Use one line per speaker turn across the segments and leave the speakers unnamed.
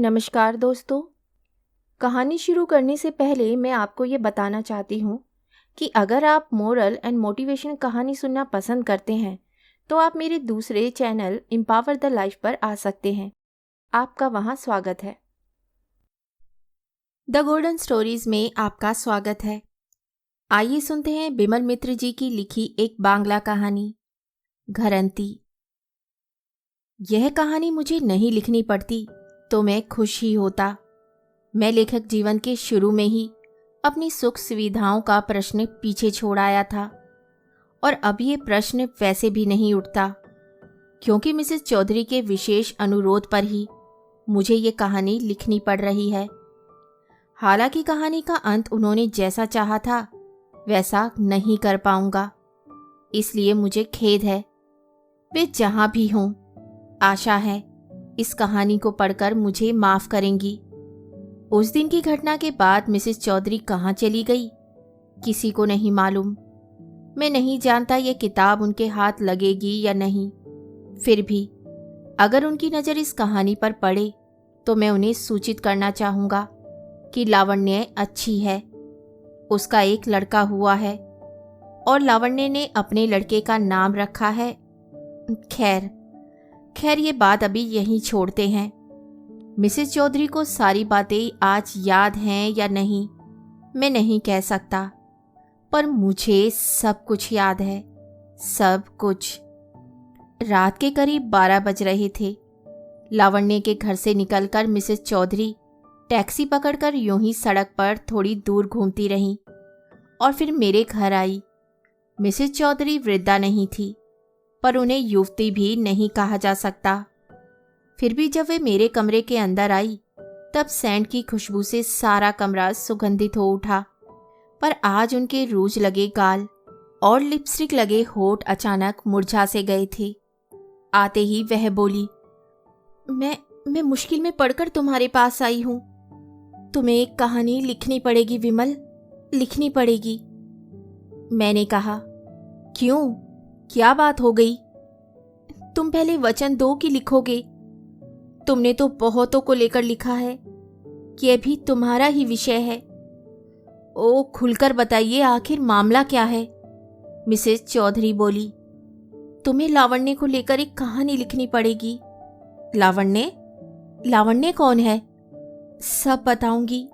नमस्कार दोस्तों। कहानी शुरू करने से पहले मैं आपको ये बताना चाहती हूँ कि अगर आप मोरल एंड मोटिवेशन कहानी सुनना पसंद करते हैं तो आप मेरे दूसरे चैनल एम्पावर द लाइफ पर आ सकते हैं। आपका वहाँ स्वागत है। द गोल्डन स्टोरीज में आपका स्वागत है। आइए सुनते हैं बिमल मित्र जी की लिखी एक बांग्ला कहानी, घरंती। यह कहानी मुझे नहीं लिखनी पड़ती तो मैं खुश ही होता। मैं लेखक जीवन के शुरू में ही अपनी सुख सुविधाओं का प्रश्न पीछे छोड़ आया था और अब ये प्रश्न वैसे भी नहीं उठता, क्योंकि मिसेस चौधरी के विशेष अनुरोध पर ही मुझे ये कहानी लिखनी पड़ रही है। हालांकि कहानी का अंत उन्होंने जैसा चाहा था वैसा नहीं कर पाऊंगा, इसलिए मुझे खेद है। वे जहां भी हों, आशा है इस कहानी को पढ़कर मुझे माफ करेंगी। उस दिन की घटना के बाद मिसेस चौधरी कहाँ चली गई, किसी को नहीं मालूम। मैं नहीं जानता ये किताब उनके हाथ लगेगी या नहीं। फिर भी अगर उनकी नज़र इस कहानी पर पड़े तो मैं उन्हें सूचित करना चाहूँगा कि लावण्य अच्छी है, उसका एक लड़का हुआ है और लावण्य ने अपने लड़के का नाम रखा है। खैर ये बात अभी यहीं छोड़ते हैं। मिसेस चौधरी को सारी बातें आज याद हैं या नहीं मैं नहीं कह सकता, पर मुझे सब कुछ याद है, सब कुछ। रात के करीब 12 बज रहे थे। लावण्य के घर से निकलकर मिसेस चौधरी टैक्सी पकड़कर यूं ही सड़क पर थोड़ी दूर घूमती रहीं और फिर मेरे घर आई। मिसेस चौधरी वृद्धा नहीं थी, पर उन्हें युवती भी नहीं कहा जा सकता। फिर भी जब वे मेरे कमरे के अंदर आई तब सेंट की खुशबू से सारा कमरा सुगंधित हो उठा, पर आज उनके रूज लगे गाल और लिपस्टिक लगे होठ अचानक मुरझा से गए थे। आते ही वह बोली, मैं मुश्किल में पड़कर तुम्हारे पास आई हूँ। तुम्हें एक कहानी लिखनी पड़ेगी विमल, लिखनी पड़ेगी। मैंने कहा, क्यों, क्या बात हो गई? तुम पहले वचन दो कि लिखोगे। तुमने तो बहुतों को लेकर लिखा है, यह भी तुम्हारा ही विषय है। ओ खुलकर बताइए, आखिर मामला क्या है? मिसेस चौधरी बोली। तुम्हें लावण्य को लेकर एक कहानी लिखनी पड़ेगी। लावण्य कौन है? सब बताऊंगी,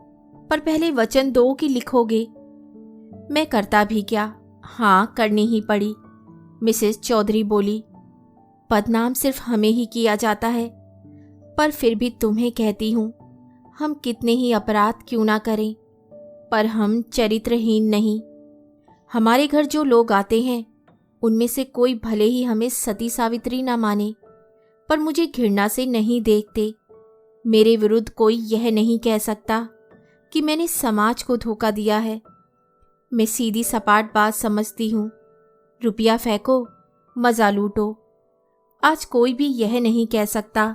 पर पहले वचन दो कि लिखोगे। मैं करता भी क्या, हाँ करनी ही पड़ी। मिसेस चौधरी बोली, बदनाम सिर्फ हमें ही किया जाता है, पर फिर भी तुम्हें कहती हूँ, हम कितने ही अपराध क्यों ना करें, पर हम चरित्रहीन नहीं। हमारे घर जो लोग आते हैं उनमें से कोई भले ही हमें सती सावित्री ना माने, पर मुझे घृणा से नहीं देखते। मेरे विरुद्ध कोई यह नहीं कह सकता कि मैंने समाज को धोखा दिया है। मैं सीधी सपाट बात समझती हूँ, रुपया फेंको, मज़ा लूटो। आज कोई भी यह नहीं कह सकता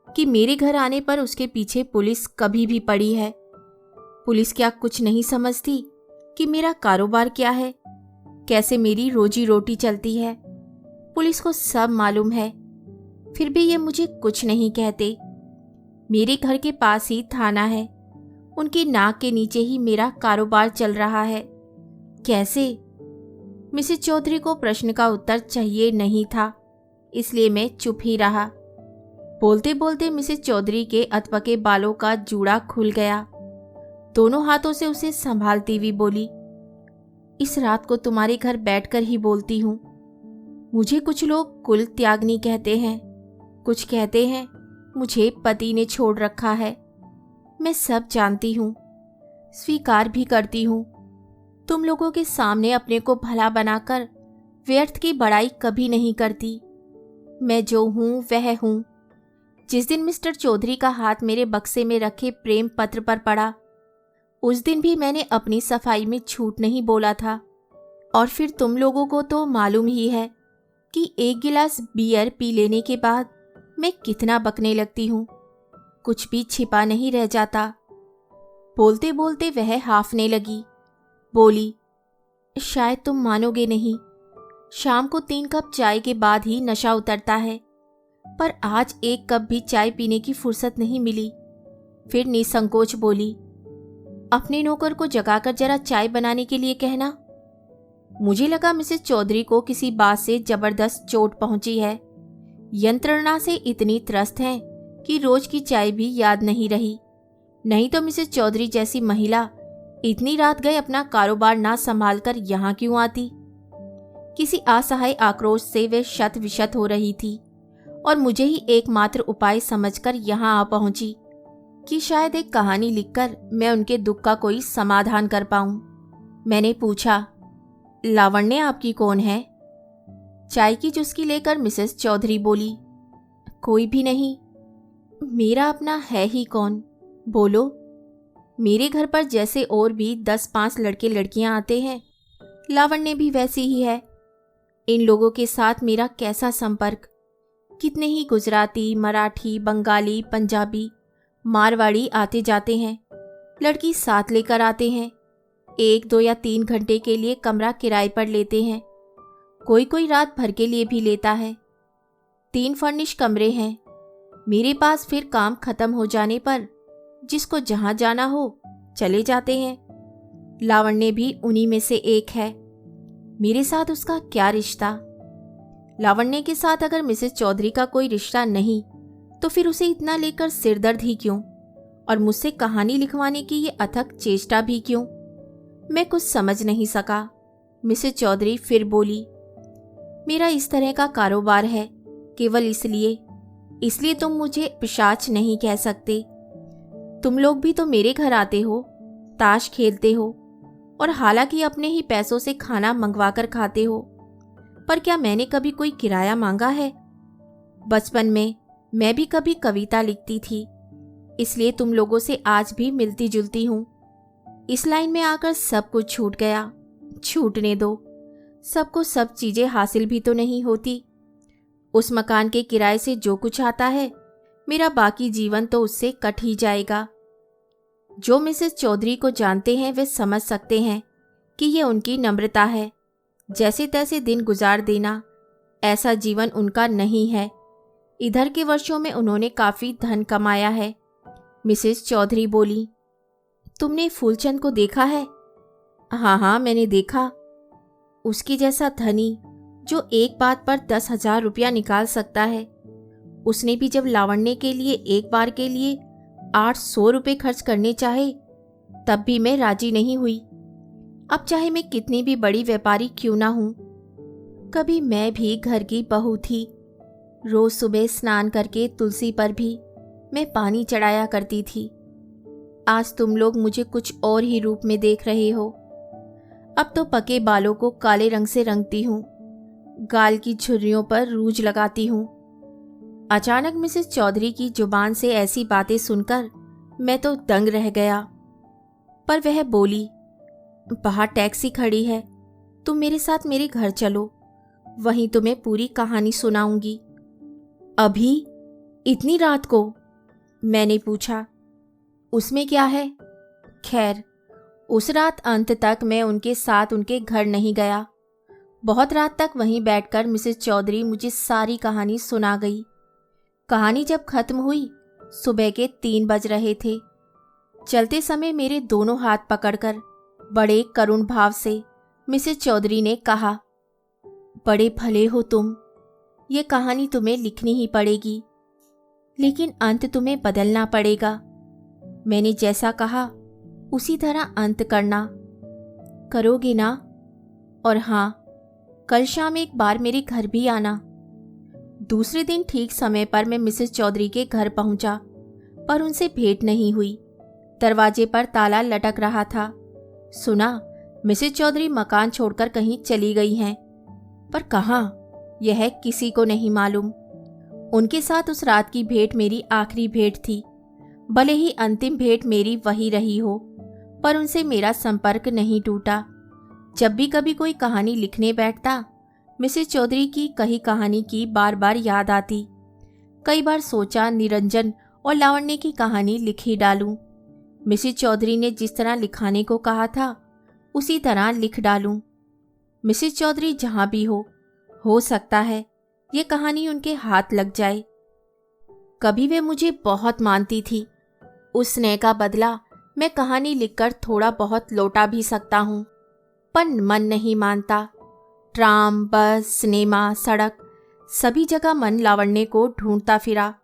कि मेरे घर आने पर उसके पीछे पुलिस कभी भी पड़ी है। पुलिस क्या कुछ नहीं समझती कि मेरा कारोबार क्या है, कैसे मेरी रोजी रोटी चलती है? पुलिस को सब मालूम है, फिर भी ये मुझे कुछ नहीं कहते। मेरे घर के पास ही थाना है, उनकी नाक के नीचे ही मेरा कारोबार चल रहा है। कैसे? मिसेस चौधरी को प्रश्न का उत्तर चाहिए नहीं था, इसलिए मैं चुप ही रहा। बोलते बोलते मिसेस चौधरी के अधपके बालों का जूड़ा खुल गया। दोनों हाथों से उसे संभालती हुई बोली, इस रात को तुम्हारे घर बैठकर ही बोलती हूँ। मुझे कुछ लोग कुल त्यागनी कहते हैं, कुछ कहते हैं मुझे पति ने छोड़ रखा है। मैं सब जानती हूँ, स्वीकार भी करती हूँ। तुम लोगों के सामने अपने को भला बनाकर व्यर्थ की बड़ाई कभी नहीं करती। मैं जो हूँ वह हूँ। जिस दिन मिस्टर चौधरी का हाथ मेरे बक्से में रखे प्रेम पत्र पर पड़ा, उस दिन भी मैंने अपनी सफाई में झूठ नहीं बोला था। और फिर तुम लोगों को तो मालूम ही है कि एक गिलास बियर पी लेने के बाद मैं कितना बकने लगती हूँ, कुछ भी छिपा नहीं रह जाता। बोलते बोलते वह हाफने लगी। बोली, शायद तुम मानोगे नहीं, शाम को 3 कप चाय के बाद ही नशा उतरता है, पर आज 1 कप भी चाय पीने की फुर्सत नहीं मिली। फिर निसंकोच बोली, अपने नौकर को जगाकर जरा चाय बनाने के लिए कहना। मुझे लगा मिसेस चौधरी को किसी बात से जबरदस्त चोट पहुंची है। यंत्रणा से इतनी त्रस्त हैं कि रोज की चाय भी याद नहीं रही। नहीं तो मिसेस चौधरी जैसी महिला इतनी रात गए अपना कारोबार ना संभाल कर यहाँ क्यों आती। किसी असहाय आक्रोश से वे शत विशत हो रही थी और मुझे ही एकमात्र उपाय समझकर यहाँ आ पहुंची कि शायद एक कहानी लिखकर मैं उनके दुख का कोई समाधान कर पाऊं। मैंने पूछा, लावण्य आपकी कौन है? चाय की चुस्की लेकर मिसेस चौधरी बोली, कोई भी नहीं। मेरा अपना है ही कौन, बोलो। मेरे घर पर जैसे और भी 10-5 लड़के लड़कियां आते हैं, लावण्य भी वैसी ही है। इन लोगों के साथ मेरा कैसा संपर्क। कितने ही गुजराती, मराठी, बंगाली, पंजाबी, मारवाड़ी आते जाते हैं। लड़की साथ लेकर आते हैं। 1, 2 या 3 घंटे के लिए कमरा किराए पर लेते हैं। कोई कोई रात भर के लिए भी लेता है। 3 फर्निश कमरे हैं मेरे पास। फिर काम खत्म हो जाने पर जिसको जहां जाना हो चले जाते हैं। लावण्य भी उन्हीं में से एक है। मेरे साथ उसका क्या रिश्ता? लावण्य के साथ अगर मिसेस चौधरी का कोई रिश्ता नहीं तो फिर उसे इतना लेकर सिरदर्द ही क्यों, और मुझसे कहानी लिखवाने की ये अथक चेष्टा भी क्यों? मैं कुछ समझ नहीं सका। मिसेस चौधरी फिर बोली, मेरा इस तरह का कारोबार है, केवल इसलिए तुम मुझे पिशाच नहीं कह सकते। तुम लोग भी तो मेरे घर आते हो, ताश खेलते हो और हालांकि अपने ही पैसों से खाना मंगवा कर खाते हो, पर क्या मैंने कभी कोई किराया मांगा है? बचपन में मैं भी कभी कविता लिखती थी, इसलिए तुम लोगों से आज भी मिलती जुलती हूँ। इस लाइन में आकर सब कुछ छूट गया। छूटने दो, सबको सब चीजें हासिल भी तो नहीं होती। उस मकान के किराए से जो कुछ आता है, मेरा बाकी जीवन तो उससे कट ही जाएगा। जो मिसेस चौधरी को जानते हैं वे समझ सकते हैं कि ये उनकी नम्रता है। जैसे तैसे दिन गुजार देना, ऐसा जीवन उनका नहीं है। इधर के वर्षों में उन्होंने काफ़ी धन कमाया है। मिसेस चौधरी बोली, तुमने फूलचंद को देखा है? हाँ, मैंने देखा। उसकी जैसा धनी जो एक बात पर 10,000 रुपया निकाल सकता है। उसने भी जब लावण्य के लिए एक बार के लिए 800 रुपये खर्च करने चाहे तब भी मैं राजी नहीं हुई। अब चाहे मैं कितनी भी बड़ी व्यापारी क्यों ना हूं। कभी मैं भी घर की बहू थी। रोज सुबह स्नान करके तुलसी पर भी मैं पानी चढ़ाया करती थी। आज तुम लोग मुझे कुछ और ही रूप में देख रहे हो। अब तो पके बालों को काले रंग से रंगती हूँ, गाल की झुर्रियों पर रूज लगाती हूँ। अचानक मिसेस चौधरी की जुबान से ऐसी बातें सुनकर मैं तो दंग रह गया। पर वह बोली, बाहर टैक्सी खड़ी है, तुम मेरे साथ मेरे घर चलो, वहीं तुम्हें पूरी कहानी सुनाऊंगी। अभी? इतनी रात को? मैंने पूछा। उसमें क्या है? खैर, उस रात अंत तक मैं उनके साथ उनके घर नहीं गया। बहुत रात तक वहीं बैठकर मिसेस चौधरी मुझे सारी कहानी सुना गई। कहानी जब खत्म हुई, सुबह के 3 बज रहे थे। चलते समय मेरे दोनों हाथ पकड़कर बड़े करुण भाव से मिसेस चौधरी ने कहा, बड़े भले हो तुम, ये कहानी तुम्हें लिखनी ही पड़ेगी, लेकिन अंत तुम्हें बदलना पड़ेगा। मैंने जैसा कहा उसी तरह अंत करना। करोगे ना? और हाँ, कल शाम एक बार मेरे घर भी आना। दूसरे दिन ठीक समय पर मैं मिसेस चौधरी के घर पहुंचा, पर उनसे भेंट नहीं हुई। दरवाजे पर ताला लटक रहा था। सुना मिसेस चौधरी मकान छोड़कर कहीं चली गई हैं, पर कहाँ यह किसी को नहीं मालूम। उनके साथ उस रात की भेंट मेरी आखिरी भेंट थी। भले ही अंतिम भेंट मेरी वही रही हो, पर उनसे मेरा संपर्क नहीं टूटा। जब भी कभी कोई कहानी लिखने बैठता, मिसेस चौधरी की कही कहानी की बार बार याद आती। कई बार सोचा निरंजन और लावण्य की कहानी लिख ही डालूं। मिसेस चौधरी ने जिस तरह लिखाने को कहा था उसी तरह लिख डालूं। मिसेस चौधरी जहां भी हो सकता है ये कहानी उनके हाथ लग जाए। कभी वे मुझे बहुत मानती थी, उस स्नेह का बदला मैं कहानी लिखकर थोड़ा बहुत लौटा भी सकता हूँ, पर मन नहीं मानता। ट्राम, बस, सिनेमा, सड़क, सभी जगह मन लावण्य को ढूंढता फिरा।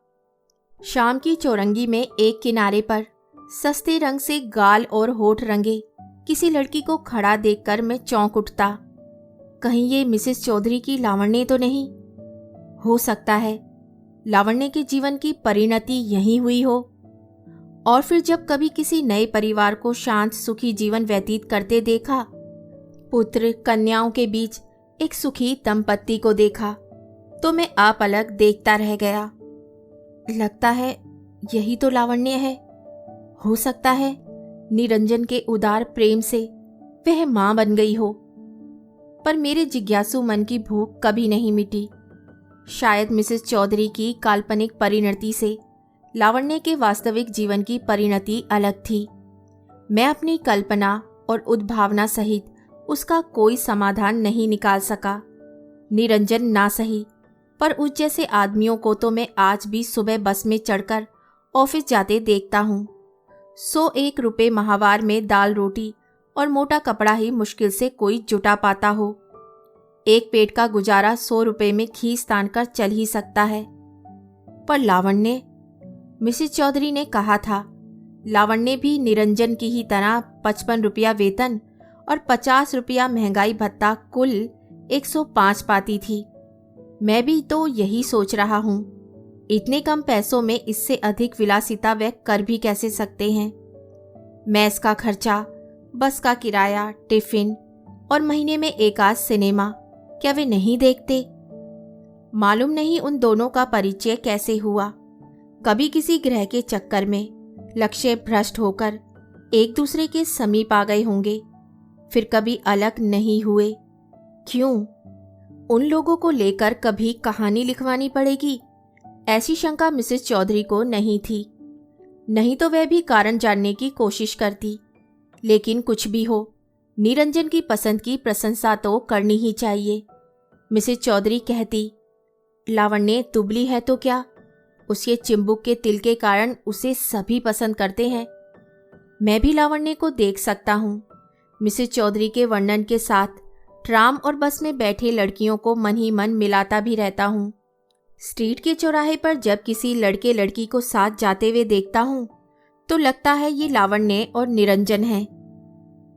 शाम की चौरंगी में एक किनारे पर सस्ते रंग से गाल और होठ रंगे किसी लड़की को खड़ा देखकर मैं चौंक उठता। कहीं ये मिसेस चौधरी की लावण्य तो नहीं? हो सकता है लावण्य के जीवन की परिणति यही हुई हो। और फिर जब कभी किसी नए परिवार को शांत सुखी जीवन व्यतीत करते देखा, पुत्र कन्याओं के बीच एक सुखी दंपत्ति को देखा, तो मैं आपलक देखता रह गया। लगता है यही तो लावण्य है। हो सकता है निरंजन के उदार प्रेम से वह मां बन गई हो। पर मेरे जिज्ञासु मन की भूख कभी नहीं मिटी। शायद मिसेस चौधरी की काल्पनिक परिणति से लावण्य के वास्तविक जीवन की परिणति अलग थी। मैं अपनी कल्पना और उद्भावना सहित उसका कोई समाधान नहीं निकाल सका। निरंजन ना सही, पर उस जैसे आदमियों को तो मैं आज भी सुबह बस में चढ़कर ऑफिस जाते देखता हूँ। 101 रुपये माहवार में दाल रोटी और मोटा कपड़ा ही मुश्किल से कोई जुटा पाता हो। एक पेट का गुजारा 100 रुपये में खीस तान कर चल ही सकता है। पर लावण्य, मिसेस चौधरी ने कहा था, लावण्य भी निरंजन की ही तरह 55 रुपया वेतन और 50 रुपया महंगाई भत्ता, कुल 105 पाती थी। मैं भी तो यही सोच रहा हूँ। इतने कम पैसों में इससे अधिक विलासिता वे कर भी कैसे सकते हैं? मैस का खर्चा, बस का किराया, टिफिन और महीने में एक आध सिनेमा, क्या वे नहीं देखते? मालूम नहीं उन दोनों का परिचय कैसे हुआ। कभी किसी ग्रह के चक्कर में लक्ष्य भ्रष्ट होकर एक दूसरे के समीप आ गए होंगे, फिर कभी अलग नहीं हुए। क्यों? उन लोगों को लेकर कभी कहानी लिखवानी पड़ेगी, ऐसी शंका मिसेस चौधरी को नहीं थी। नहीं तो वह भी कारण जानने की कोशिश करती। लेकिन कुछ भी हो, निरंजन की पसंद की प्रशंसा तो करनी ही चाहिए। मिसेस चौधरी कहती, लावण्य दुबली है तो क्या, उसके चिंबुक के तिल के कारण उसे सभी पसंद करते हैं। मैं भी लावण्य को देख सकता हूँ। मिसेस चौधरी के वर्णन के साथ ट्राम और बस में बैठे लड़कियों को मन ही मन मिलाता भी रहता हूँ। स्ट्रीट के चौराहे पर जब किसी लड़के लड़की को साथ जाते हुए देखता हूँ तो लगता है ये लावण्य और निरंजन हैं।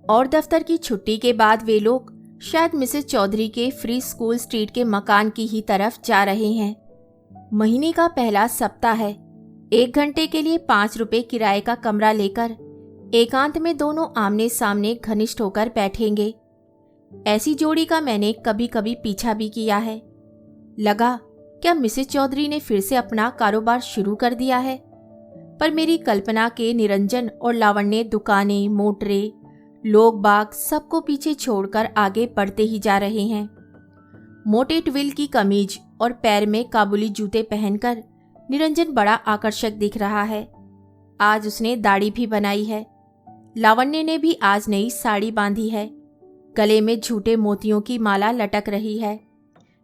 और दफ्तर की छुट्टी के बाद वे लोग शायद मिसेस चौधरी के फ्री स्कूल स्ट्रीट के मकान की ही तरफ जा रहे हैं। महीने का पहला सप्ताह है। 1 घंटे के लिए 5 रुपये किराए का कमरा लेकर एकांत में दोनों आमने सामने घनिष्ठ होकर बैठेंगे। ऐसी जोड़ी का मैंने कभी कभी पीछा भी किया है। लगा क्या मिसेस चौधरी ने फिर से अपना कारोबार शुरू कर दिया है। पर मेरी कल्पना के निरंजन और लावण्य दुकानें, मोटरें, लोग बाग सबको पीछे छोड़कर आगे बढ़ते ही जा रहे हैं। मोटे ट्विल की कमीज और पैर में काबुली जूते पहनकर निरंजन बड़ा आकर्षक दिख रहा है। आज उसने दाढ़ी भी बनाई है। लावण्य ने भी आज नई साड़ी बांधी है। गले में झूठे मोतियों की माला लटक रही है।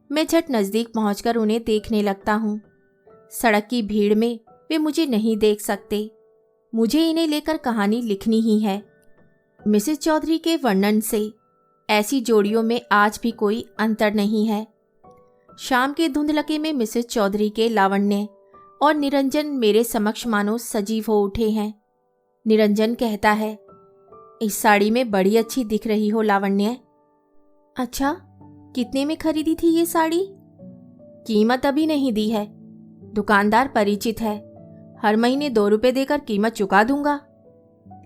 मैं झट नजदीक पहुंचकर उन्हें देखने लगता हूँ। सड़क की भीड़ में वे मुझे नहीं देख सकते। मुझे इन्हें लेकर कहानी लिखनी ही है। मिसेस चौधरी के वर्णन से ऐसी जोड़ियों में आज भी कोई अंतर नहीं है। शाम के धुंधलके में मिसेस चौधरी के लावण्य और निरंजन मेरे समक्ष मानो सजीव हो उठे हैं। निरंजन कहता है, इस साड़ी में बड़ी अच्छी दिख रही हो लावण्य। अच्छा, कितने में खरीदी थी ये साड़ी? कीमत अभी नहीं दी है। दुकानदार परिचित है। हर महीने 2 रुपये देकर कीमत चुका दूंगा,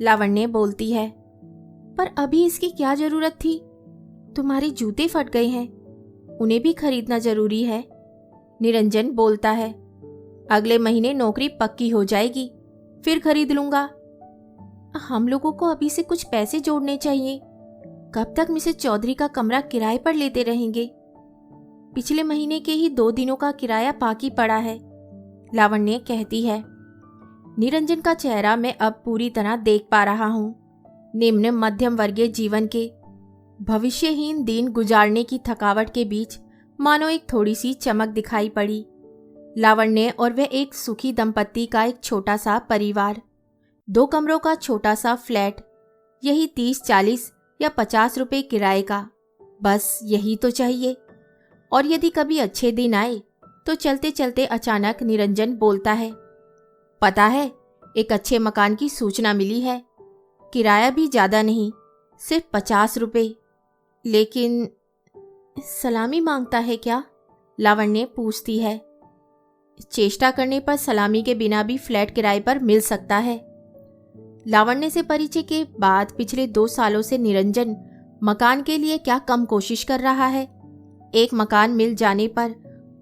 लावण्य बोलती है। पर अभी इसकी क्या जरूरत थी? तुम्हारे जूते फट गए हैं, उन्हें भी खरीदना जरूरी है, निरंजन बोलता है। अगले महीने नौकरी पक्की हो जाएगी, फिर खरीद लूंगा। हम लोगों को अभी से कुछ पैसे जोड़ने चाहिए। कब तक मिसेस चौधरी का कमरा किराए पर लेते रहेंगे? पिछले महीने के ही 2 दिनों का किराया बाकी पड़ा है, लावण्य कहती है। निरंजन का चेहरा मैं अब पूरी तरह देख पा रहा हूँ। निम्न मध्यम वर्गीय जीवन के भविष्यहीन दिन गुजारने की थकावट के बीच मानो एक थोड़ी सी चमक दिखाई पड़ी। लावण्य और वह एक सुखी दंपत्ति का एक छोटा सा परिवार 2 कमरों का छोटा सा फ्लैट, यही 30-40 या 50 रुपए किराए का, बस यही तो चाहिए। और यदि कभी अच्छे दिन आए तो चलते चलते अचानक निरंजन बोलता है, पता है, एक अच्छे मकान की सूचना मिली है, किराया भी ज़्यादा नहीं, सिर्फ 50 रुपए। लेकिन सलामी मांगता है क्या? लावण्य पूछती है। चेष्टा करने पर सलामी के बिना भी फ्लैट किराए पर मिल सकता है। लावण्य से परिचय के बाद पिछले 2 सालों से निरंजन मकान के लिए क्या कम कोशिश कर रहा है। एक मकान मिल जाने पर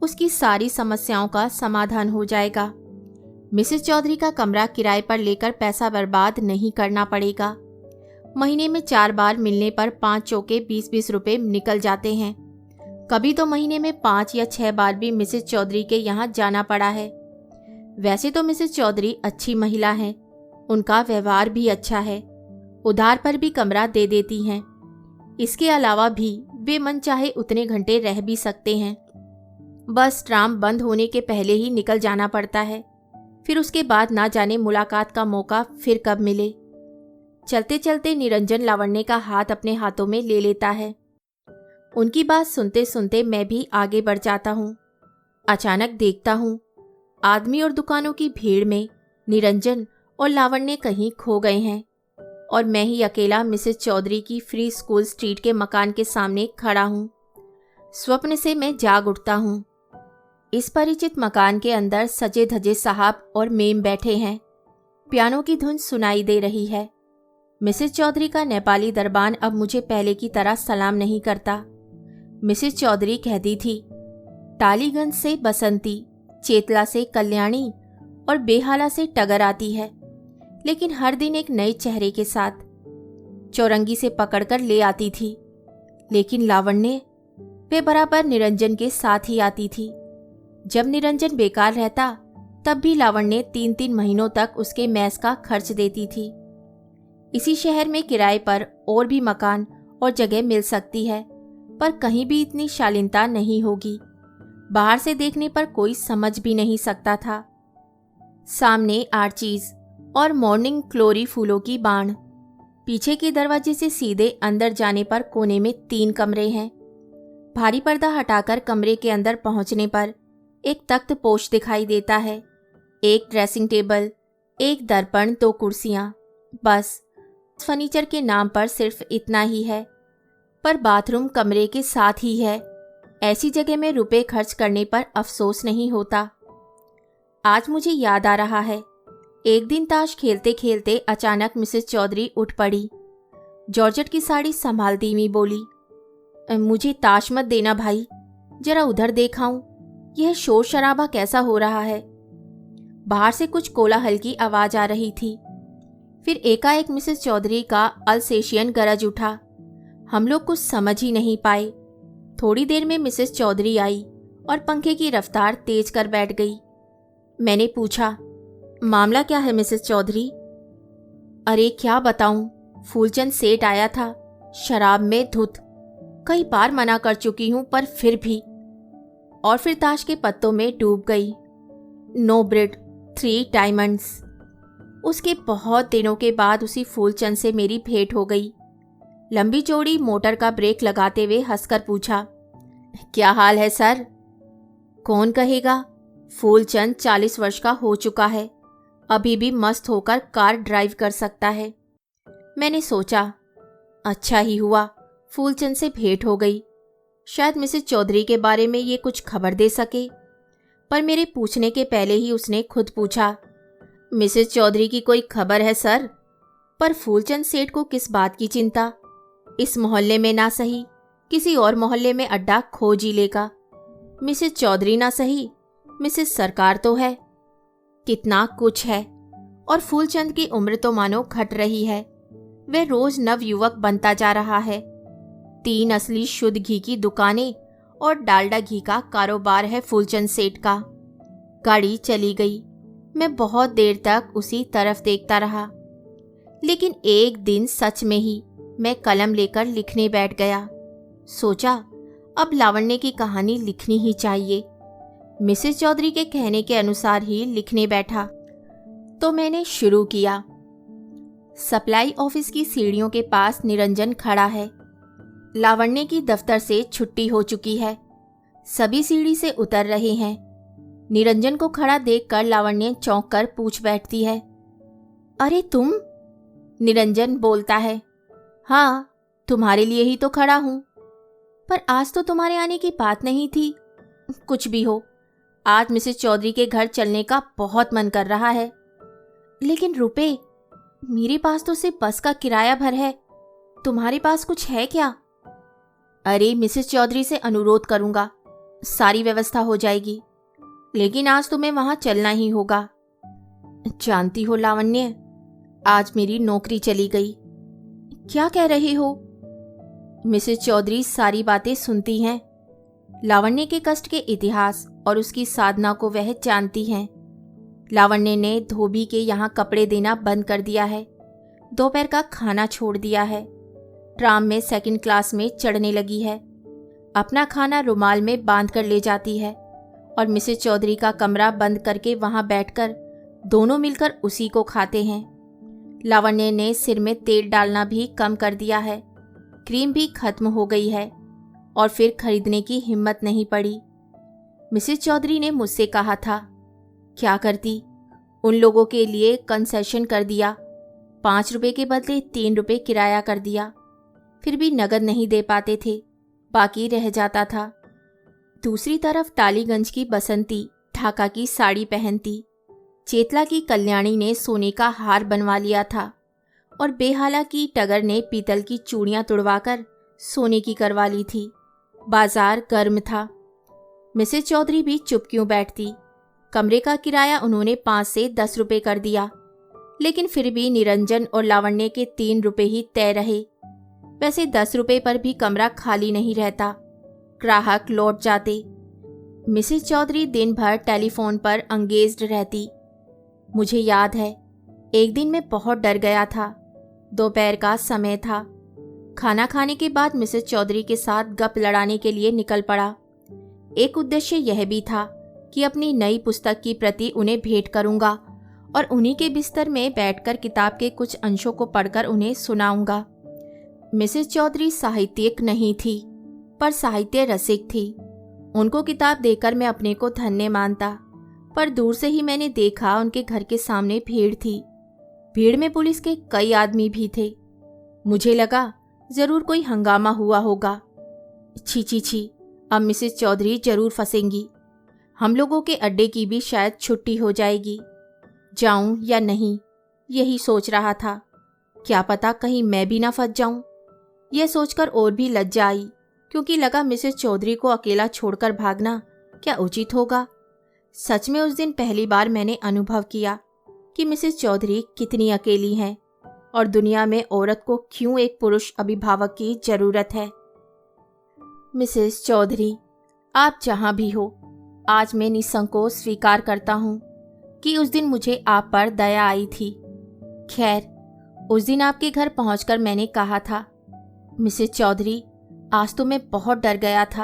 उसकी सारी समस्याओं का समाधान हो जाएगा। मिसेस चौधरी का कमरा किराए पर लेकर पैसा बर्बाद नहीं करना पड़ेगा। महीने में 4 बार मिलने पर 5 चौके 20-20 रुपए निकल जाते हैं। कभी तो महीने में 5 या 6 बार भी मिसेस चौधरी के यहाँ जाना पड़ा है। वैसे तो मिसेस चौधरी अच्छी महिला हैं, उनका व्यवहार भी अच्छा है, उधार पर भी कमरा दे देती हैं। इसके अलावा भी वे मन चाहे उतने घंटे रह भी सकते हैं। बस ट्राम बंद होने के पहले ही निकल जाना पड़ता है, फिर उसके बाद ना जाने मुलाकात का मौका फिर कब मिले। चलते चलते निरंजन लावण्य का हाथ अपने हाथों में ले लेता है। उनकी बात सुनते सुनते मैं भी आगे बढ़ जाता हूँ। अचानक देखता हूँ आदमी और दुकानों की भीड़ में निरंजन और लावण्य कहीं खो गए हैं और मैं ही अकेला मिसेस चौधरी की फ्री स्कूल स्ट्रीट के मकान के सामने खड़ा हूँ। स्वप्न से मैं जाग उठता हूँ। इस परिचित मकान के अंदर सजे धजे साहब और मेम बैठे हैं। पियानो की धुन सुनाई दे रही है। मिसेस चौधरी का नेपाली दरबान अब मुझे पहले की तरह सलाम नहीं करता। मिसेस चौधरी कहती थी, टालीगंज से बसंती, चेतला से कल्याणी और बेहाला से टगर आती है, लेकिन हर दिन एक नए चेहरे के साथ। चौरंगी से पकड़कर ले आती थी, लेकिन लावण्य वे बराबर निरंजन के साथ ही आती थी। जब निरंजन बेकार रहता तब भी लावण्य 3-3 महीनों तक उसके मैस का खर्च देती थी। इसी शहर में किराए पर और भी मकान और जगह मिल सकती है, पर कहीं भी इतनी शालीनता नहीं होगी। बाहर से देखने पर कोई समझ भी नहीं सकता था। सामने आर्चीज और मॉर्निंग ग्लोरी फूलों की बाण। पीछे के दरवाजे से सीधे अंदर जाने पर कोने में 3 कमरे हैं। भारी पर्दा हटाकर कमरे के अंदर पहुंचने पर एक तख्त पोश दिखाई देता है, एक ड्रेसिंग टेबल, एक दर्पण, 2 कुर्सियां। बस फर्नीचर के नाम पर सिर्फ इतना ही है, पर बाथरूम कमरे के साथ ही है। ऐसी जगह में रुपए खर्च करने पर अफसोस नहीं होता। आज मुझे याद आ रहा है, एक दिन ताश खेलते खेलते अचानक मिसेस चौधरी उठ पड़ी। जॉर्जेट की साड़ी संभालती हुई बोली, मुझे ताश मत देना भाई, जरा उधर देखाऊं, यह शोर शराबा कैसा हो रहा है। बाहर से कुछ कोलाहल की आवाज आ रही थी। फिर एकाएक मिसेस चौधरी का अल्सेशियन गरज उठा। हम लोग कुछ समझ ही नहीं पाए। थोड़ी देर में मिसेस चौधरी आई और पंखे की रफ्तार तेज कर बैठ गई। मैंने पूछा, मामला क्या है मिसेस चौधरी? अरे क्या बताऊं, फूलचंद सेठ आया था, शराब में धुत। कई बार मना कर चुकी हूं पर फिर भी। और फिर ताश के पत्तों में डूब गई। No bread, 3 diamonds. उसके बहुत दिनों के बाद उसी फूलचंद से मेरी भेंट हो गई। लंबी चौड़ी मोटर का ब्रेक लगाते हुए हंसकर पूछा, क्या हाल है सर? कौन कहेगा, फूलचंद 40 वर्ष का हो चुका है, अभी भी मस्त होकर कार ड्राइव कर सकता है। मैंने सोचा, अच्छा ही हुआ फूलचंद से भेंट हो गई, शायद मिसेस चौधरी के बारे में ये कुछ खबर दे सके। पर मेरे पूछने के पहले ही उसने खुद पूछा, मिसेस चौधरी की कोई खबर है सर? पर फूलचंद सेठ को किस बात की चिंता? इस मोहल्ले में ना सही किसी और मोहल्ले में अड्डा खोज ही लेगा। मिसेस चौधरी ना सही, मिसेस सरकार तो है। कितना कुछ है। और फूलचंद की उम्र तो मानो घट रही है। वह रोज नव युवक बनता जा रहा है। 3 असली शुद्ध घी की दुकानें और डालडा घी का कारोबार है फूलचंद सेठ का। गाड़ी चली गई। मैं बहुत देर तक उसी तरफ देखता रहा। लेकिन एक दिन सच में ही मैं कलम लेकर लिखने बैठ गया। सोचा, अब लावण्य की कहानी लिखनी ही चाहिए। मिसेस चौधरी के कहने के अनुसार ही लिखने बैठा। तो मैंने शुरू किया। सप्लाई ऑफिस की सीढ़ियों के पास निरंजन खड़ा है। लावण्य की दफ्तर से छुट्टी हो चुकी है। सभी सीढ़ी से उतर रहे हैं। निरंजन को खड़ा देखकर लावण्य चौंक कर पूछ बैठती है, अरे तुम? निरंजन बोलता है, हाँ, तुम्हारे लिए ही तो खड़ा हूं। पर आज तो तुम्हारे आने की बात नहीं थी। कुछ भी हो, आज मिसेस चौधरी के घर चलने का बहुत मन कर रहा है। लेकिन रुपए, मेरे पास तो सिर्फ बस का किराया भर है। तुम्हारे पास कुछ है क्या? अरे मिसेस चौधरी से अनुरोध करूंगा, सारी व्यवस्था हो जाएगी। लेकिन आज तुम्हें वहां चलना ही होगा। जानती हो लावण्य, आज मेरी नौकरी चली गई। क्या कह रहे हो? मिसेस चौधरी सारी बातें सुनती हैं। लावण्य के कष्ट के इतिहास और उसकी साधना को वह जानती हैं। लावण्य ने धोबी के यहाँ कपड़े देना बंद कर दिया है। दोपहर का खाना छोड़ दिया है। ट्राम में सेकंड क्लास में चढ़ने लगी है। अपना खाना रुमाल में बांध कर ले जाती है और मिसेस चौधरी का कमरा बंद करके वहां बैठकर दोनों मिलकर उसी को खाते हैं। लावण्य ने सिर में तेल डालना भी कम कर दिया है। क्रीम भी खत्म हो गई है और फिर खरीदने की हिम्मत नहीं पड़ी। मिसेस चौधरी ने मुझसे कहा था, क्या करती, उन लोगों के लिए कंसेशन कर दिया। 5 रुपए के बदले 3 रुपए किराया कर दिया। फिर भी नगद नहीं दे पाते थे, बाकी रह जाता था। दूसरी तरफ टालीगंज की बसंती ढाका की साड़ी पहनती। चेतला की कल्याणी ने सोने का हार बनवा लिया था और बेहाला की टगर ने पीतल की चूड़ियां तुड़वाकर सोने की करवा ली थी। बाजार गर्म था। मिसेस चौधरी भी चुप क्यों बैठती। कमरे का किराया उन्होंने 5 से 10 रुपए कर दिया, लेकिन फिर भी निरंजन और लावण्य के 3 रुपए ही तय रहे। वैसे 10 रुपए पर भी कमरा खाली नहीं रहता, ग्राहक लौट जाते। मिसेस चौधरी दिन भर टेलीफोन पर एंगेज्ड रहती। मुझे याद है, एक दिन मैं बहुत डर गया था। दोपहर का समय था। खाना खाने के बाद मिसेस चौधरी के साथ गप लड़ाने के लिए निकल पड़ा। एक उद्देश्य यह भी था कि अपनी नई पुस्तक की प्रति उन्हें भेंट करूंगा और उन्हीं के बिस्तर में बैठकर किताब के कुछ अंशों को पढ़कर उन्हें सुनाऊंगा। मिसेस चौधरी साहित्यिक नहीं थी, पर साहित्य रसिक थी। उनको किताब देकर मैं अपने को धन्य मानता, पर दूर से ही मैंने देखा उनके घर के सामने भीड़ थी। भीड़ में पुलिस के कई आदमी भी थे। मुझे लगा जरूर कोई हंगामा हुआ होगा। छी छी छी, अब मिसेस चौधरी जरूर फंसेंगी। हम लोगों के अड्डे की भी शायद छुट्टी हो जाएगी। जाऊं या नहीं, यही सोच रहा था। क्या पता कहीं मैं भी ना फंस जाऊं। यह सोचकर और भी लज्जा आई, क्योंकि लगा मिसेस चौधरी को अकेला छोड़कर भागना क्या उचित होगा। सच में उस दिन पहली बार मैंने अनुभव किया कि मिसेस चौधरी कितनी अकेली हैं और दुनिया में औरत को क्यों एक पुरुष अभिभावक की जरूरत है। मिसेस चौधरी, आप जहां भी हो, आज मैं निसंकोच स्वीकार करता हूं कि उस दिन मुझे आप पर दया आई थी। खैर, उस दिन आपके घर पहुंचकर मैंने कहा था, मिसेस चौधरी, आज तो मैं बहुत डर गया था।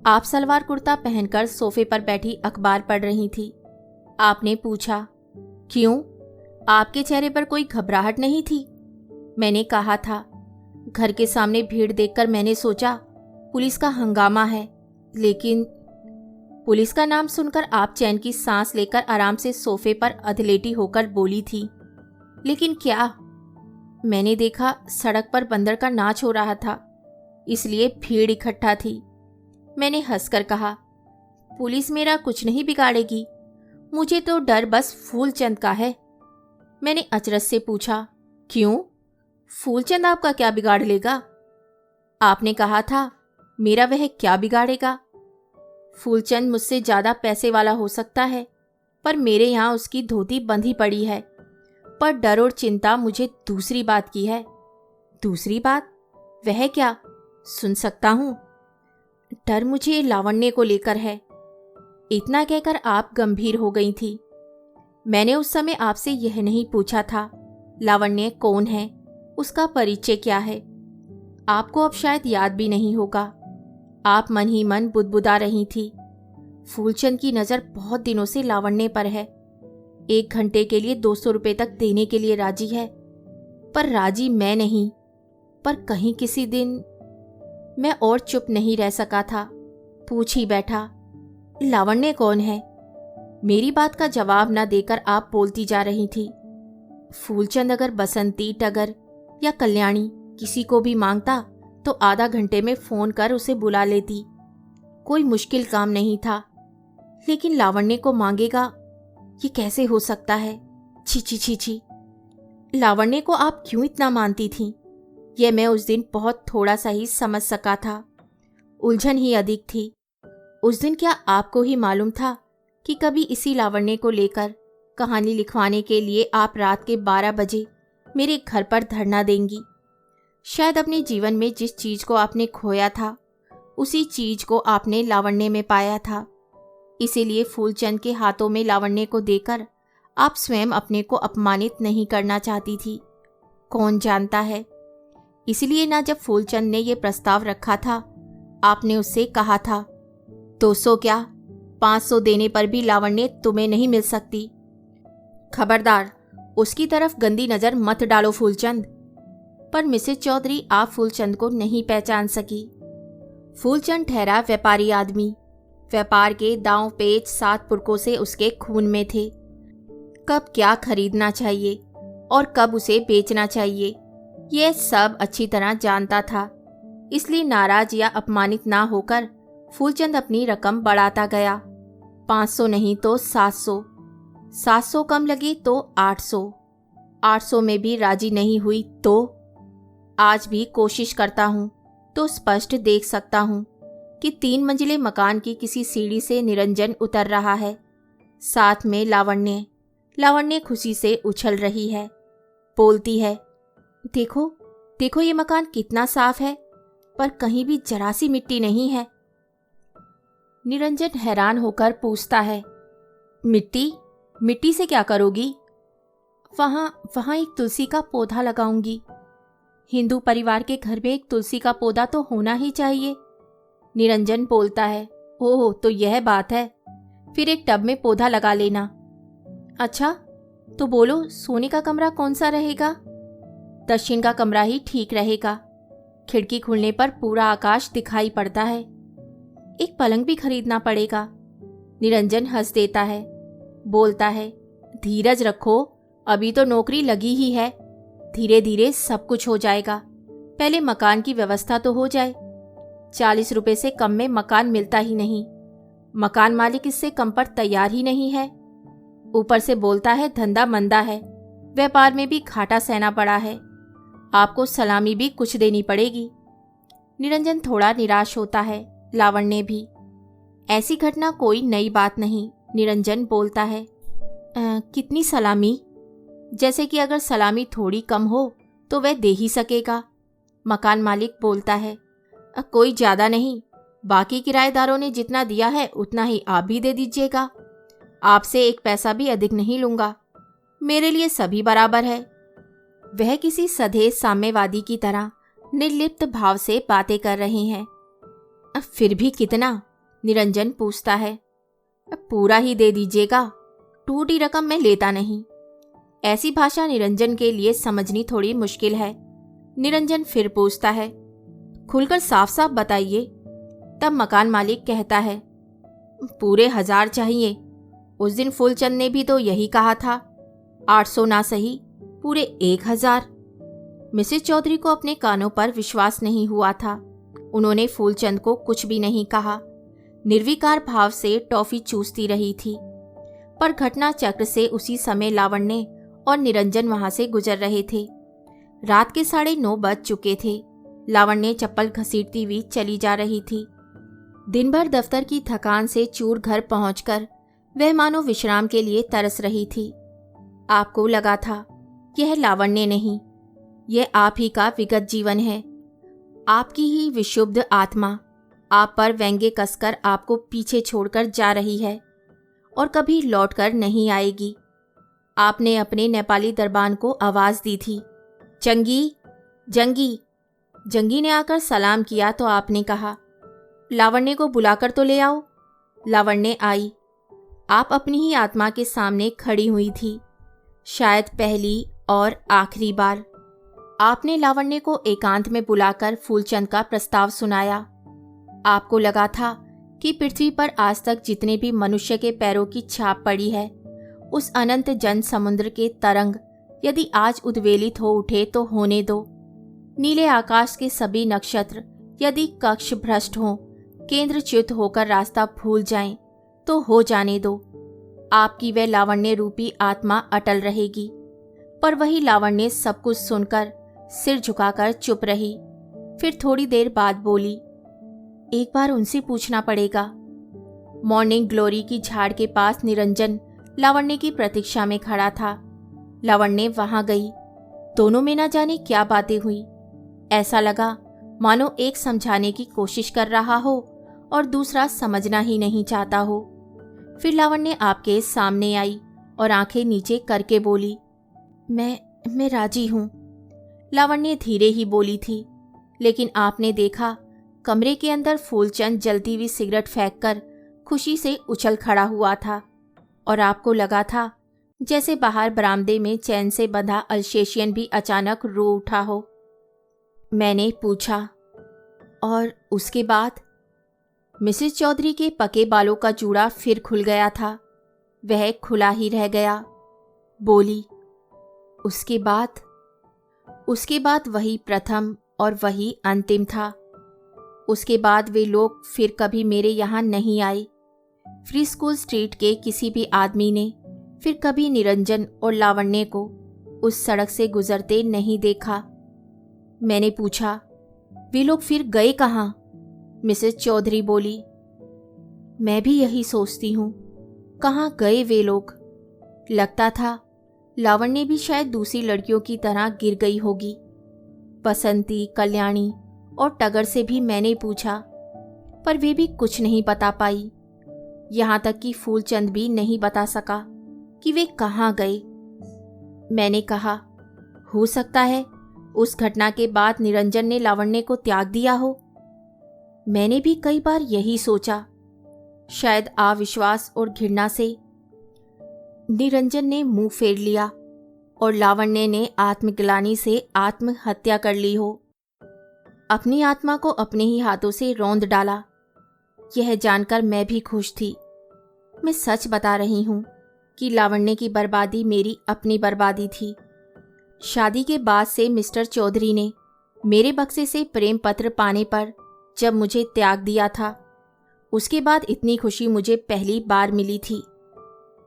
आप सलवार कुर्ता पहनकर सोफे पर बैठी अखबार पढ़ रही थी। आपने पूछा, क्यों, आपके चेहरे पर कोई घबराहट नहीं थी? मैंने कहा था, घर के सामने भीड़ देखकर मैंने सोचा पुलिस का हंगामा है। लेकिन पुलिस का नाम सुनकर आप चैन की सांस लेकर आराम से सोफे पर अधलेटी होकर बोली थी, लेकिन क्या? मैंने देखा सड़क पर बंदर का नाच हो रहा था, इसलिए भीड़ इकट्ठा थी। मैंने हंसकर कहा, पुलिस मेरा कुछ नहीं बिगाड़ेगी, मुझे तो डर बस फूलचंद का है। मैंने अचरज से पूछा, क्यों? फूलचंद आपका क्या बिगाड़ लेगा? आपने कहा था, मेरा वह क्या बिगाड़ेगा? फूलचंद मुझसे ज्यादा पैसे वाला हो सकता है, पर मेरे यहाँ उसकी धोती बंधी पड़ी है। पर डर और चिंता मुझे दूसरी बात की है। दूसरी बात? वह क्या? सुन सकता हूँ। डर मुझे लावण्य को लेकर है। इतना कहकर आप गंभीर हो गई थी। मैंने उस समय आपसे यह नहीं पूछा था लावण्य कौन है, उसका परिचय क्या है। आपको अब शायद याद भी नहीं होगा। आप मन ही मन बुदबुदा रही थी। फूलचंद की नज़र बहुत दिनों से लावण्य पर है। 1 घंटे के लिए 200 रुपये तक देने के लिए राजी है। पर राजी मैं नहीं। पर कहीं किसी दिन मैं और चुप नहीं रह सका था, पूछ ही बैठा, लावण्य कौन है? मेरी बात का जवाब न देकर आप बोलती जा रही थी, फूलचंद अगर बसंती, टगर या कल्याणी किसी को भी मांगता तो आधा घंटे में फोन कर उसे बुला लेती। कोई मुश्किल काम नहीं था। लेकिन लावण्य को मांगेगा, ये कैसे हो सकता है? छी छी छी छी। लावण्य को आप क्यों इतना मानती थीं? यह मैं उस दिन बहुत थोड़ा सा ही समझ सका था। उलझन ही अधिक थी। उस दिन क्या आपको ही मालूम था कि कभी इसी लावण्य को लेकर कहानी लिखवाने के लिए आप रात के 12 बजे मेरे घर पर धरना देंगी? शायद अपने जीवन में जिस चीज को आपने खोया था उसी चीज को आपने लावण्य में पाया था। इसीलिए फूलचंद के हाथों में लावण्य को देकर आप स्वयं अपने को अपमानित नहीं करना चाहती थी। कौन जानता है, इसलिए ना जब फूलचंद ने यह प्रस्ताव रखा था आपने उससे कहा था 200 क्या 500 देने पर भी लावण्य तुम्हें नहीं मिल सकती। खबरदार, उसकी तरफ गंदी नजर मत डालो फूलचंद। पर मिसेस चौधरी आप फूलचंद को नहीं पहचान सकी। फूलचंद ठहरा व्यापारी आदमी। व्यापार के दांव पेच 7 पुरखों से उसके खून में थे। कब क्या खरीदना चाहिए और कब उसे बेचना चाहिए यह सब अच्छी तरह जानता था। इसलिए नाराज या अपमानित ना होकर फूलचंद अपनी रकम बढ़ाता गया। 500 नहीं तो 700, 700 कम लगी तो 800, 800 में भी राजी नहीं हुई तो आज भी कोशिश करता हूँ तो स्पष्ट देख सकता हूँ कि 3 मंजिले मकान की किसी सीढ़ी से निरंजन उतर रहा है, साथ में लावण्य। लावण्य खुशी से उछल रही है, बोलती है, देखो देखो ये मकान कितना साफ है, पर कहीं भी जरा सी मिट्टी नहीं है। निरंजन हैरान होकर पूछता है, मिट्टी? मिट्टी से क्या करोगी? वहां एक तुलसी का पौधा लगाऊंगी। हिंदू परिवार के घर में एक तुलसी का पौधा तो होना ही चाहिए। निरंजन बोलता है, ओह तो यह बात है, फिर एक टब में पौधा लगा लेना। अच्छा तो बोलो सोने का कमरा कौन सा रहेगा? दक्षिण का कमरा ही ठीक रहेगा। खिड़की खुलने पर पूरा आकाश दिखाई पड़ता है। एक पलंग भी खरीदना पड़ेगा। निरंजन हंस देता है, बोलता है, धीरज रखो, अभी तो नौकरी लगी ही है, धीरे धीरे सब कुछ हो जाएगा। पहले मकान की व्यवस्था तो हो जाए। 40 रुपए से कम में मकान मिलता ही नहीं। मकान मालिक इससे कम पर तैयार ही नहीं है। ऊपर से बोलता है धंधा मंदा है, व्यापार में भी घाटा सहना पड़ा है, आपको सलामी भी कुछ देनी पड़ेगी। निरंजन थोड़ा निराश होता है, लावण्य भी। ऐसी घटना कोई नई बात नहीं। निरंजन बोलता है, कितनी सलामी? जैसे कि अगर सलामी थोड़ी कम हो तो वह दे ही सकेगा। मकान मालिक बोलता है, कोई ज़्यादा नहीं, बाकी किराएदारों ने जितना दिया है उतना ही आप भी दे दीजिएगा। आपसे 1 पैसा भी अधिक नहीं लूँगा, मेरे लिए सभी बराबर है। वह किसी सधे साम्यवादी की तरह निर्लिप्त भाव से बातें कर रहे हैं। फिर भी कितना? निरंजन पूछता है। पूरा ही दे दीजिएगा, टूटी रकम मैं लेता नहीं। ऐसी भाषा निरंजन के लिए समझनी थोड़ी मुश्किल है। निरंजन फिर पूछता है, खुलकर साफ साफ बताइए। तब मकान मालिक कहता है, पूरे 1000 चाहिए। उस दिन फूलचंद ने भी तो यही कहा था। 800 ना सही, पूरे 1000। मिसेस चौधरी को अपने कानों पर विश्वास नहीं हुआ था। उन्होंने फूलचंद को कुछ भी नहीं कहा, निर्विकार भाव से टॉफी चूसती रही थी। पर घटना चक्र से उसी समय लावण्य और निरंजन वहां से गुजर रहे थे। रात के 9:30 बज चुके थे। लावण्य चप्पल घसीटती हुई चली जा रही थी। दिन भर दफ्तर की थकान से चूर घर पहुंचकर वह मानो विश्राम के लिए तरस रही थी। आपको लगा था यह लावण्य नहीं, यह आप ही का विगत जीवन है। आपकी ही विशुद्ध आत्मा आप पर व्यंग्य कसकर आपको पीछे छोड़कर जा रही है और कभी लौटकर नहीं आएगी। आपने अपने नेपाली दरबान को आवाज दी थी, जंगी जंगी। जंगी ने आकर सलाम किया तो आपने कहा, लावण्य को बुलाकर तो ले आओ। लावण्य आई। आप अपनी ही आत्मा के सामने खड़ी हुई थी, शायद पहली और आखिरी बार। आपने लावण्य को एकांत में बुलाकर फूलचंद का प्रस्ताव सुनाया। आपको लगा था कि पृथ्वी पर आज तक जितने भी मनुष्य के पैरों की छाप पड़ी है, उस अनंत जन समुद्र के तरंग यदि आज उद्वेलित हो उठे तो होने दो। नीले आकाश के सभी नक्षत्र यदि कक्ष भ्रष्ट हों, केंद्रच्युत होकर रास्ता भूल जाएं, तो हो जाने दो। आपकी वह लावण्य रूपी आत्मा अटल रहेगी। पर वही लावण्य सब कुछ सुनकर सिर झुकाकर चुप रही। फिर थोड़ी देर बाद बोली, एक बार उनसे पूछना पड़ेगा। मॉर्निंग ग्लोरी की झाड़ के पास निरंजन लावण्य की प्रतीक्षा में खड़ा था। लावण्य वहां गई। दोनों में न जाने क्या बातें हुई। ऐसा लगा मानो एक समझाने की कोशिश कर रहा हो और दूसरा समझना ही नहीं चाहता हो। फिर लावण्य आपके सामने आई और आंखें नीचे करके बोली, मैं राजी हूं। लावण्य धीरे ही बोली थी, लेकिन आपने देखा कमरे के अंदर फूलचंद जलती हुई सिगरेट फेंककर खुशी से उछल खड़ा हुआ था और आपको लगा था जैसे बाहर बरामदे में चैन से बंधा अल्सेशियन भी अचानक रो उठा हो। मैंने पूछा, और उसके बाद? मिसेस चौधरी के पके बालों का जूड़ा फिर खुल गया था। वह खुला ही रह गया। बोली, उसके बाद वही प्रथम और वही अंतिम था। उसके बाद वे लोग फिर कभी मेरे यहाँ नहीं आए। फ्री स्कूल स्ट्रीट के किसी भी आदमी ने फिर कभी निरंजन और लावण्य को उस सड़क से गुजरते नहीं देखा। मैंने पूछा, वे लोग फिर गए कहाँ? मिसेस चौधरी बोली, मैं भी यही सोचती हूँ, कहाँ गए वे लोग। लगता था लावण्य भी शायद दूसरी लड़कियों की तरह गिर गई होगी। बसंती, कल्याणी और टगर से भी मैंने पूछा, पर वे भी कुछ नहीं बता पाई। यहाँ तक कि फूलचंद भी नहीं बता सका कि वे कहाँ गए। मैंने कहा, हो सकता है उस घटना के बाद निरंजन ने लावण्य को त्याग दिया हो। मैंने भी कई बार यही सोचा। शायद अविश्वास और घृणा से निरंजन ने मुंह फेर लिया और लावण्य ने आत्मग्लानि से आत्महत्या कर ली हो। अपनी आत्मा को अपने ही हाथों से रौंद डाला। यह जानकर मैं भी खुश थी। मैं सच बता रही हूँ कि लावण्य की बर्बादी मेरी अपनी बर्बादी थी। शादी के बाद से मिस्टर चौधरी ने मेरे बक्से से प्रेम पत्र पाने पर जब मुझे त्याग दिया था, उसके बाद इतनी खुशी मुझे पहली बार मिली थी।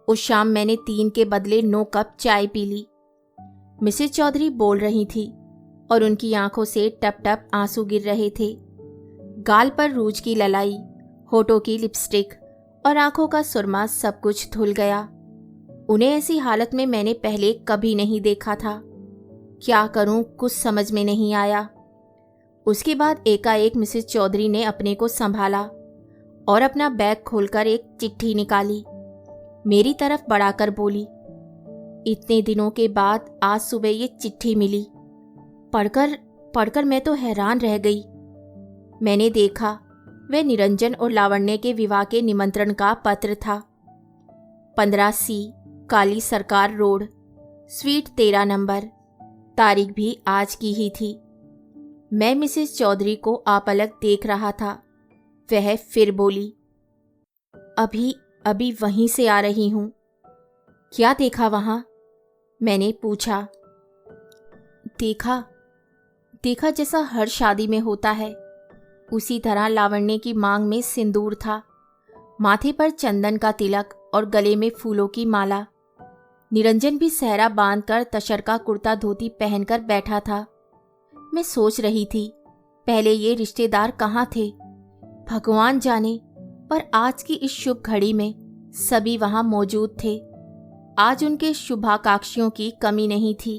उस शाम मैंने 3 के बदले 9 कप चाय पी ली। मिसेस चौधरी बोल रही थी और उनकी आंखों से टप टप आंसू गिर रहे थे। गाल पर रूज की ललाई, होठों की लिपस्टिक और आंखों का सुरमा सब कुछ धुल गया। उन्हें ऐसी हालत में मैंने पहले कभी नहीं देखा था। क्या करूं, कुछ समझ में नहीं आया। उसके बाद एकाएक मिसेस चौधरी ने अपने को संभाला और अपना बैग खोलकर एक चिट्ठी निकाली। मेरी तरफ बढ़ाकर बोली, इतने दिनों के बाद आज सुबह ये चिट्ठी मिली। पढ़कर मैं तो हैरान रह गई। मैंने देखा वह निरंजन और लावण्य के विवाह के निमंत्रण का पत्र था। 15C काली सरकार रोड, स्वीट 13 नंबर। तारीख भी आज की ही थी। मैं मिसेस चौधरी को आपलक देख रहा था। वह फिर बोली, अभी वहीं से आ रही हूं। क्या देखा वहां? मैंने पूछा। देखा जैसा हर शादी में होता है, उसी तरह लावण्य की मांग में सिंदूर था, माथे पर चंदन का तिलक और गले में फूलों की माला। निरंजन भी सहरा बांधकर तशरका कुर्ता धोती पहनकर बैठा था। मैं सोच रही थी, पहले ये रिश्तेदार कहाँ थे? भगवान जाने, पर आज की इस शुभ घड़ी में सभी वहां मौजूद थे। आज उनके शुभाकांक्षियों की कमी नहीं थी।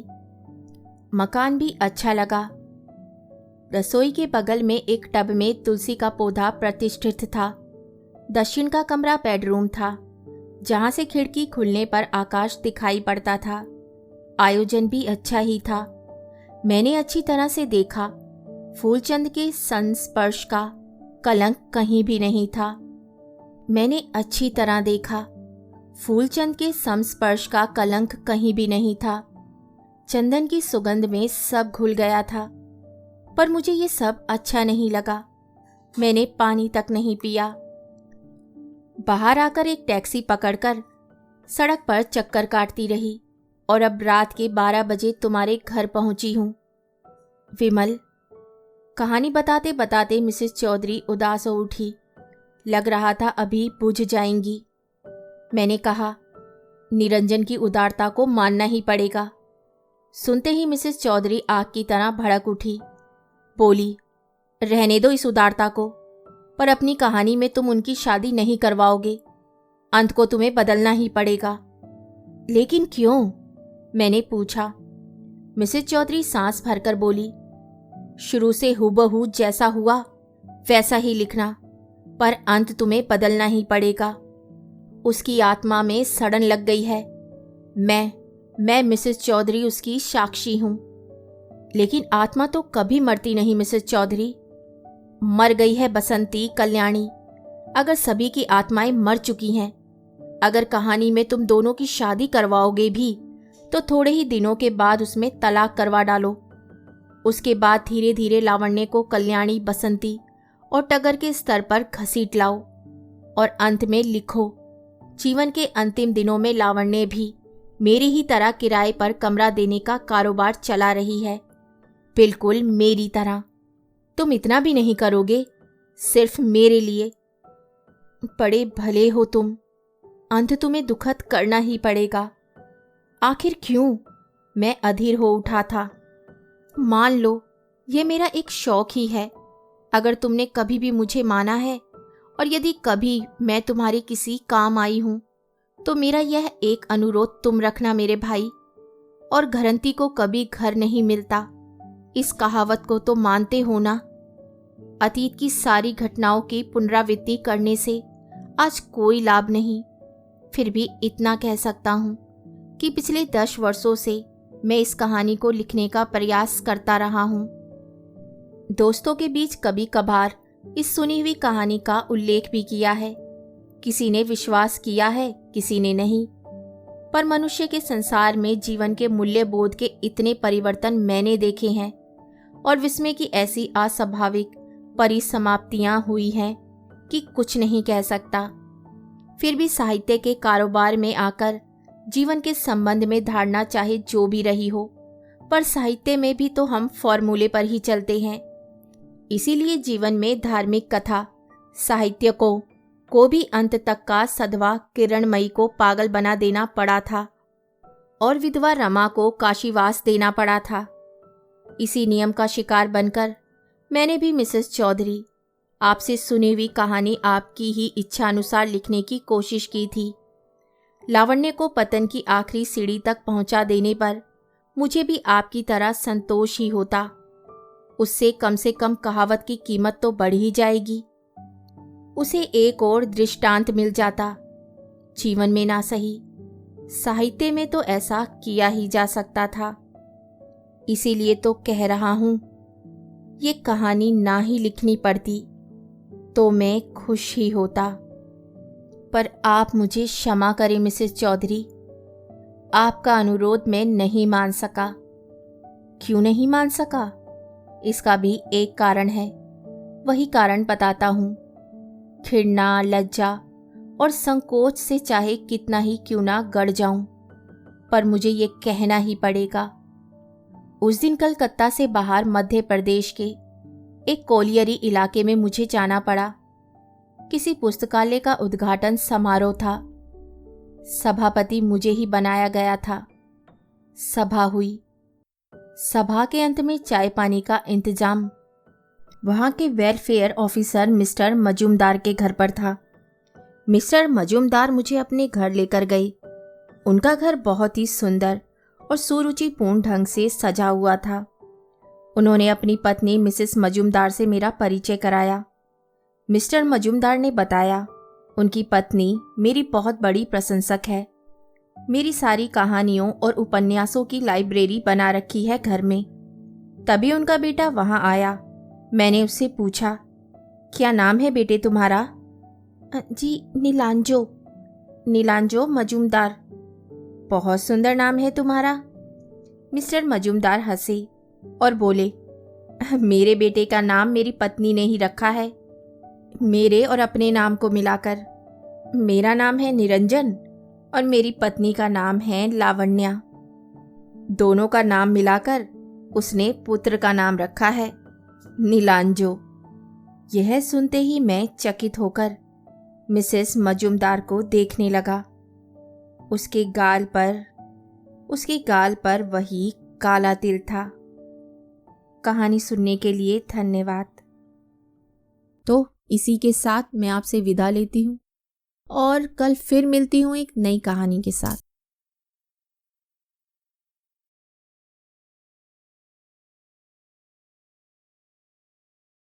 मकान भी अच्छा लगा। रसोई के बगल में एक टब में तुलसी का पौधा प्रतिष्ठित था। दक्षिण का कमरा बेडरूम था, जहां से खिड़की खुलने पर आकाश दिखाई पड़ता था। आयोजन भी अच्छा ही था। मैंने अच्छी तरह से देखा, फूलचंद के संस्पर्श का कलंक कहीं भी नहीं था। मैंने अच्छी तरह देखा, फूलचंद के संस्पर्श का कलंक कहीं भी नहीं था। चंदन की सुगंध में सब घुल गया था, पर मुझे ये सब अच्छा नहीं लगा। मैंने पानी तक नहीं पिया। बाहर आकर एक टैक्सी पकड़कर सड़क पर चक्कर काटती रही और अब रात के 12 बजे तुम्हारे घर पहुंची हूं। विमल, कहानी बताते बताते मिसेस चौधरी उदास हो उठी। लग रहा था अभी बुझ जाएंगी। मैंने कहा, निरंजन की उदारता को मानना ही पड़ेगा। सुनते ही मिसेस चौधरी आग की तरह भड़क उठी। बोली, रहने दो इस उदारता को, पर अपनी कहानी में तुम उनकी शादी नहीं करवाओगे। अंत को तुम्हें बदलना ही पड़ेगा। लेकिन क्यों? मैंने पूछा। मिसेस चौधरी सांस भरकर बोली, शुरू से हुबहू जैसा हुआ वैसा ही लिखना, पर अंत तुम्हें बदलना ही पड़ेगा। उसकी आत्मा में सड़न लग गई है। मैं मिसेस चौधरी उसकी साक्षी हूं। लेकिन आत्मा तो कभी मरती नहीं मिसेस चौधरी। मर गई है बसंती, कल्याणी। अगर सभी की आत्माएं मर चुकी हैं, अगर कहानी में तुम दोनों की शादी करवाओगे भी, तो थोड़े ही दिनों के बाद उसमें तलाक करवा डालो। उसके बाद धीरे धीरे लावण्य को कल्याणी, बसंती और टगर के स्तर पर घसीट लाओ और अंत में लिखो, जीवन के अंतिम दिनों में लावण्य भी मेरी ही तरह किराए पर कमरा देने का कारोबार चला रही है, बिल्कुल मेरी तरह। तुम इतना भी नहीं करोगे, सिर्फ मेरे लिए? बड़े भले हो तुम। अंत तुम्हें दुखद करना ही पड़ेगा। आखिर क्यों? मैं अधीर हो उठा था। मान लो ये मेरा एक शौक ही है। अगर तुमने कभी भी मुझे माना है और यदि कभी मैं तुम्हारी किसी काम आई हूं, तो मेरा यह एक अनुरोध तुम रखना मेरे भाई। और घरंती को कभी घर नहीं मिलता, इस कहावत को तो मानते हो ना? अतीत की सारी घटनाओं की पुनरावृत्ति करने से आज कोई लाभ नहीं। फिर भी इतना कह सकता हूं कि पिछले 10 वर्षों से मैं इस कहानी को लिखने का प्रयास करता रहा हूं। दोस्तों के बीच कभी कभार इस सुनी हुई कहानी का उल्लेख भी किया है। किसी ने विश्वास किया है, किसी ने नहीं। पर मनुष्य के संसार में जीवन के मूल्य बोध के इतने परिवर्तन मैंने देखे हैं और विस्मय की ऐसी अस्वाभाविक परिसमाप्तियां हुई हैं कि कुछ नहीं कह सकता। फिर भी साहित्य के कारोबार में आकर जीवन के संबंध में धारणा चाहे जो भी रही हो, पर साहित्य में भी तो हम फॉर्मूले पर ही चलते हैं। इसीलिए जीवन में धार्मिक कथा साहित्य को भी अंत तक का सधवा किरणमयी को पागल बना देना पड़ा था और विधवा रमा को काशीवास देना पड़ा था। इसी नियम का शिकार बनकर मैंने भी मिसेस चौधरी, आपसे सुनी हुई कहानी आपकी ही इच्छा अनुसार लिखने की कोशिश की थी। लावण्य को पतन की आखिरी सीढ़ी तक पहुंचा देने पर मुझे भी आपकी तरह संतोष ही होता। उससे कम से कम कहावत की कीमत तो बढ़ ही जाएगी। उसे एक और दृष्टांत मिल जाता। जीवन में ना सही, साहित्य में तो ऐसा किया ही जा सकता था। इसीलिए तो कह रहा हूं, ये कहानी ना ही लिखनी पड़ती तो मैं खुश ही होता। पर आप मुझे क्षमा करें मिसेस चौधरी, आपका अनुरोध मैं नहीं मान सका। क्यों नहीं मान सका? इसका भी एक कारण है। वही कारण बताता हूं। घृणा, लज्जा और संकोच से चाहे कितना ही क्यों ना गड़ जाऊं, पर मुझे ये कहना ही पड़ेगा। उस दिन कलकत्ता से बाहर मध्य प्रदेश के एक कोलियरी इलाके में मुझे जाना पड़ा। किसी पुस्तकालय का उद्घाटन समारोह था। सभापति मुझे ही बनाया गया था। सभा हुई। सभा के अंत में चाय पानी का इंतजाम वहां के वेलफेयर ऑफिसर मिस्टर मजूमदार के घर पर था। मिस्टर मजूमदार मुझे अपने घर लेकर गए। उनका घर बहुत ही सुंदर और सुरुचिपूर्ण ढंग से सजा हुआ था। उन्होंने अपनी पत्नी मिसेस मजूमदार से मेरा परिचय कराया। मिस्टर मजूमदार ने बताया, उनकी पत्नी मेरी बहुत बड़ी प्रशंसक है। मेरी सारी कहानियों और उपन्यासों की लाइब्रेरी बना रखी है घर में। तभी उनका बेटा वहां आया। मैंने उससे पूछा, क्या नाम है बेटे तुम्हारा? जी नीलांजो। नीलांजो मजूमदार। बहुत सुंदर नाम है तुम्हारा। मिस्टर मजूमदार हंसे और बोले, मेरे बेटे का नाम मेरी पत्नी ने ही रखा है, मेरे और अपने नाम को मिलाकर। मेरा नाम है निरंजन और मेरी पत्नी का नाम है लावण्या। दोनों का नाम मिलाकर उसने पुत्र का नाम रखा है नीलांजो। यह सुनते ही मैं चकित होकर मिसेस मजूमदार को देखने लगा। उसके गाल पर वही काला तिल था। कहानी सुनने के लिए धन्यवाद। तो इसी के साथ मैं आपसे विदा लेती हूँ और कल फिर मिलती हूँ एक नई कहानी के साथ।